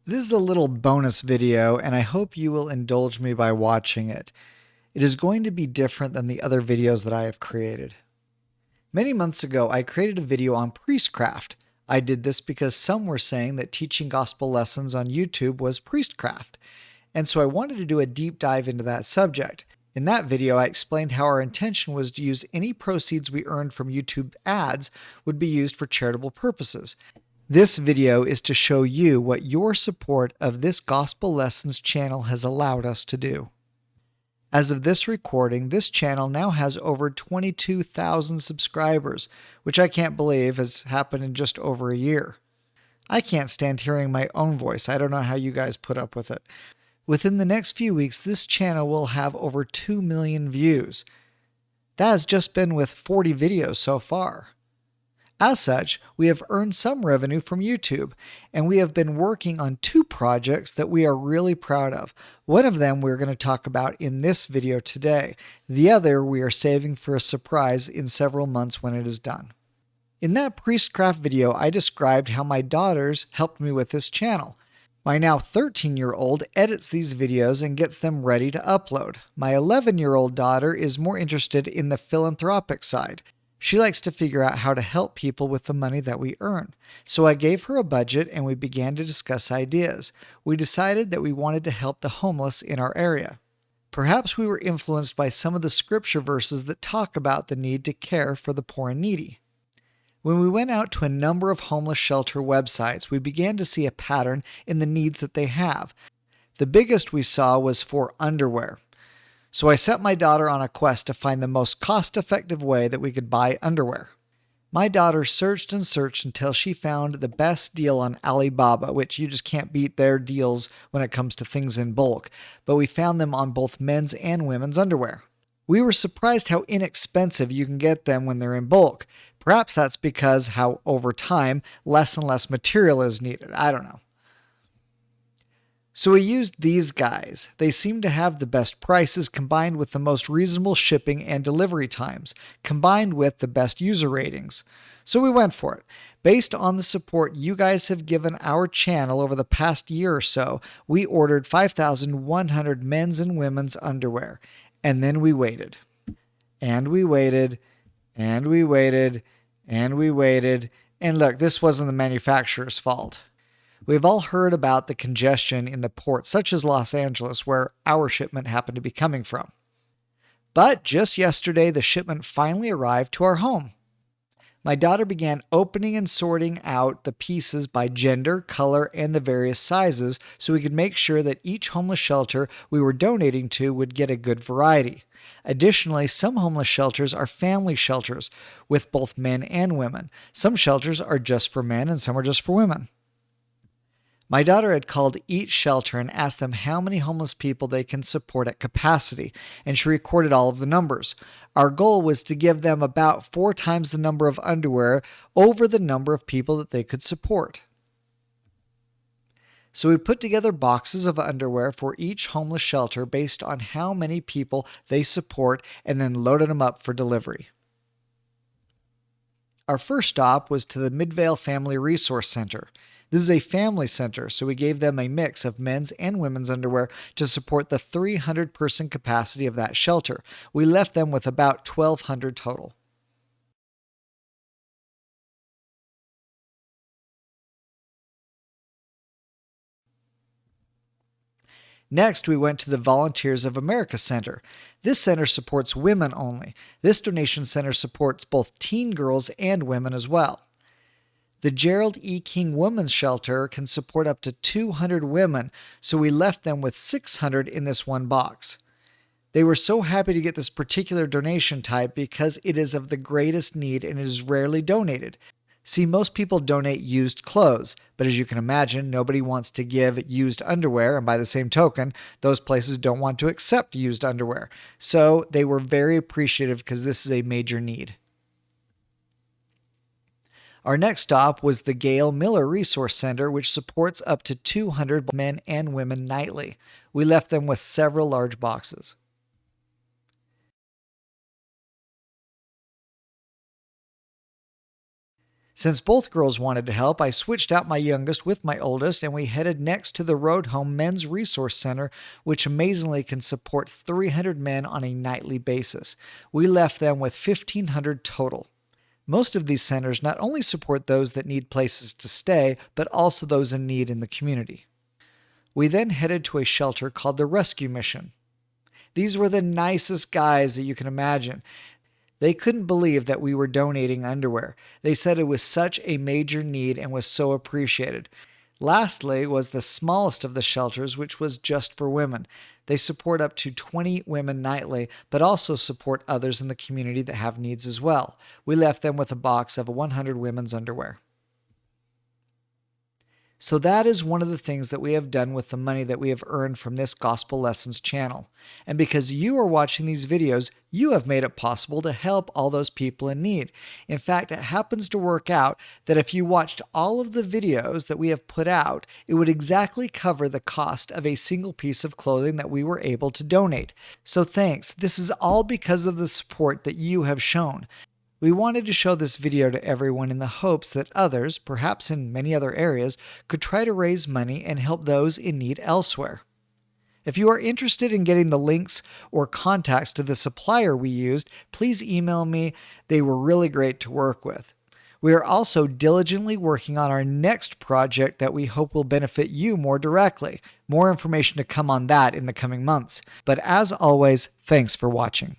This is a little bonus video, and I hope you will indulge me by watching it. It is going to be different than the other videos that I have created. Many months ago, I created a video on priestcraft. I did this because some were saying that teaching gospel lessons on YouTube was priestcraft, and so I wanted to do a deep dive into that subject. In that video, I explained how our intention was to use any proceeds we earned from YouTube ads would be used for charitable purposes. This video is to show you what your support of this Gospel Lessons channel has allowed us to do. As of this recording, this channel now has over 22,000 subscribers, which I can't believe has happened in just over a year. I can't stand hearing my own voice. I don't know how you guys put up with it. Within the next few weeks, this channel will have over 2 million views. That has just been with 40 videos so far. As such, we have earned some revenue from YouTube, and we have been working on 2 projects that we are really proud of. One of them we're going to talk about in this video today. The other we are saving for a surprise in several months when it is done. In that priestcraft video, I described how my daughters helped me with this channel. My now 13-year-old edits these videos and gets them ready to upload. My 11-year-old daughter is more interested in the philanthropic side. She likes to figure out how to help people with the money that we earn. So I gave her a budget and we began to discuss ideas. We decided that we wanted to help the homeless in our area. Perhaps we were influenced by some of the scripture verses that talk about the need to care for the poor and needy. When we went out to a number of homeless shelter websites, we began to see a pattern in the needs that they have. The biggest we saw was for underwear. So I set my daughter on a quest to find the most cost-effective way that we could buy underwear. My daughter searched and searched until she found the best deal on Alibaba, which you just can't beat their deals when it comes to things in bulk, but we found them on both men's and women's underwear. We were surprised how inexpensive you can get them when they're in bulk. Perhaps that's because how over time less and less material is needed. I don't know. So we used these guys. They seem to have the best prices combined with the most reasonable shipping and delivery times, combined with the best user ratings. So we went for it. Based on the support you guys have given our channel over the past year or so, we ordered 5,100 men's and women's underwear. And then we waited. And we waited. And we waited. And we waited. And look, this wasn't the manufacturer's fault. We've all heard about the congestion in the ports, such as Los Angeles, where our shipment happened to be coming from. But just yesterday, the shipment finally arrived to our home. My daughter began opening and sorting out the pieces by gender, color, and the various sizes so we could make sure that each homeless shelter we were donating to would get a good variety. Additionally, some homeless shelters are family shelters with both men and women. Some shelters are just for men and some are just for women. My daughter had called each shelter and asked them how many homeless people they can support at capacity, and she recorded all of the numbers. Our goal was to give them about 4 times the number of underwear over the number of people that they could support. So we put together boxes of underwear for each homeless shelter based on how many people they support and then loaded them up for delivery. Our first stop was to the Midvale Family Resource Center. This is a family center, so we gave them a mix of men's and women's underwear to support the 300-person capacity of that shelter. We left them with about 1,200 total. Next, we went to the Volunteers of America Center. This center supports women only. This donation center supports both teen girls and women as well. The Gerald E. King Women's Shelter can support up to 200 women, so we left them with 600 in this one box. They were so happy to get this particular donation type because it is of the greatest need and is rarely donated. See, most people donate used clothes, but as you can imagine, nobody wants to give used underwear, and by the same token, those places don't want to accept used underwear. So they were very appreciative because this is a major need. Our next stop was the Gail Miller Resource Center, which supports up to 200 men and women nightly. We left them with several large boxes. Since both girls wanted to help, I switched out my youngest with my oldest, and we headed next to the Road Home Men's Resource Center, which amazingly can support 300 men on a nightly basis. We left them with 1,500 total. Most of these centers not only support those that need places to stay, but also those in need in the community. We then headed to a shelter called the Rescue Mission. These were the nicest guys that you can imagine. They couldn't believe that we were donating underwear. They said it was such a major need and was so appreciated. Lastly was the smallest of the shelters, which was just for women. They support up to 20 women nightly, but also support others in the community that have needs as well. We left them with a box of 100 women's underwear. So that is one of the things that we have done with the money that we have earned from this Gospel Lessons channel. And because you are watching these videos, you have made it possible to help all those people in need. In fact, it happens to work out that if you watched all of the videos that we have put out, it would exactly cover the cost of a single piece of clothing that we were able to donate. So thanks. This is all because of the support that you have shown. We wanted to show this video to everyone in the hopes that others, perhaps in many other areas, could try to raise money and help those in need elsewhere. If you are interested in getting the links or contacts to the supplier we used, please email me. They were really great to work with. We are also diligently working on our next project that we hope will benefit you more directly. More information to come on that in the coming months. But as always, thanks for watching.